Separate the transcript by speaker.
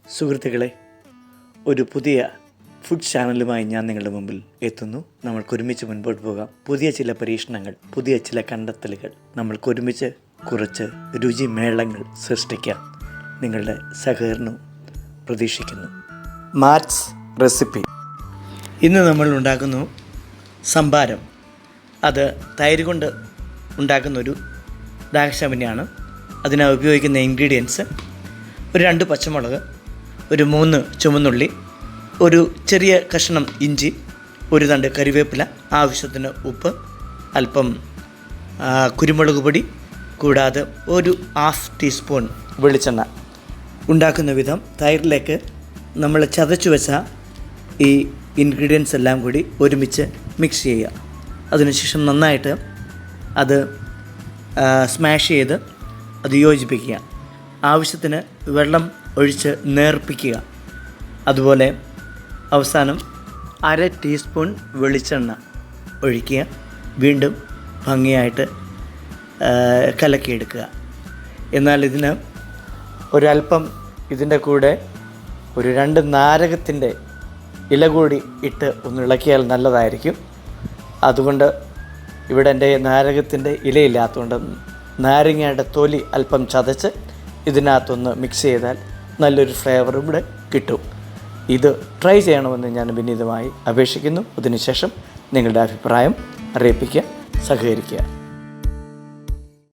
Speaker 1: സുഹൃത്തുക്കളെ, ഒരു പുതിയ ഫുഡ് ചാനലുമായി ഞാൻ നിങ്ങളുടെ മുമ്പിൽ എത്തുന്നു. നമ്മൾക്കൊരുമിച്ച് മുൻപോട്ട് പോകാം. പുതിയ ചില പരീക്ഷണങ്ങൾ, പുതിയ ചില കണ്ടെത്തലുകൾ, നമ്മൾക്കൊരുമിച്ച് കുറച്ച് രുചിമേളങ്ങൾ സൃഷ്ടിക്കാം. നിങ്ങളുടെ സഹകരണവും പ്രതീക്ഷിക്കുന്നു. Maths recipe. ഇന്ന് നമ്മൾ ഉണ്ടാക്കുന്നു സംഭാരം. അത് തൈര് കൊണ്ട് ഉണ്ടാക്കുന്നൊരു ദാഹശമനിയാണ്. അതിനായി ഉപയോഗിക്കുന്ന ഇൻഗ്രീഡിയൻസ്: ഒരു 2 പച്ചമുളക്, ഒരു 3 ചുവന്നുള്ളി, ഒരു ചെറിയ കഷ്ണം ഇഞ്ചി, ഒരു തണ്ട് കറിവേപ്പില, ആവശ്യത്തിന് ഉപ്പ്, അല്പം കുരുമുളക് പൊടി, കൂടാതെ ഒരു 1/2 ടീസ്പൂൺ വെളിച്ചെണ്ണ. ഉണ്ടാക്കുന്ന വിധം: തൈരിലേക്ക് നമ്മൾ ചതച്ചു വെച്ച ഈ ഇൻഗ്രീഡിയൻസ് എല്ലാം കൂടി ഒരുമിച്ച് മിക്സ് ചെയ്യുക. അതിനുശേഷം നന്നായിട്ട് അത് സ്മാഷ് ചെയ്ത് അത് യോജിപ്പിക്കുക. ആവശ്യത്തിന് വെള്ളം ഒഴിച്ച് നേർപ്പിക്കുക. അതുപോലെ അവസാനം 1/2 ടീസ്പൂൺ വെളിച്ചെണ്ണ ഒഴിക്കുക. വീണ്ടും ഭംഗിയായിട്ട് കലക്കിയെടുക്കുക. എന്നാൽ ഇതിന് ഒരല്പം ഇതിൻ്റെ കൂടെ ഒരു 2 നാരകത്തിൻ്റെ ഇല കൂടി ഇട്ട് ഒന്ന് ഇളക്കിയാൽ നല്ലതായിരിക്കും. അതുകൊണ്ട് ഇവിടെ എൻ്റെ നാരകത്തിൻ്റെ ഇലയില്ലാത്തതുകൊണ്ട് നാരങ്ങയുടെ തൊലി അല്പം ചതച്ച് ഇതിനകത്തൊന്ന് മിക്സ് ചെയ്താൽ നല്ലൊരു ഫ്ലേവറും ഇവിടെ കിട്ടും. ഇത് ട്രൈ ചെയ്യണമെന്ന് ഞാൻ വിനീതമായി അപേക്ഷിക്കുന്നു. അതിനുശേഷം നിങ്ങളുടെ അഭിപ്രായം അറിയിപ്പിക്കുക, സഹകരിക്കുക.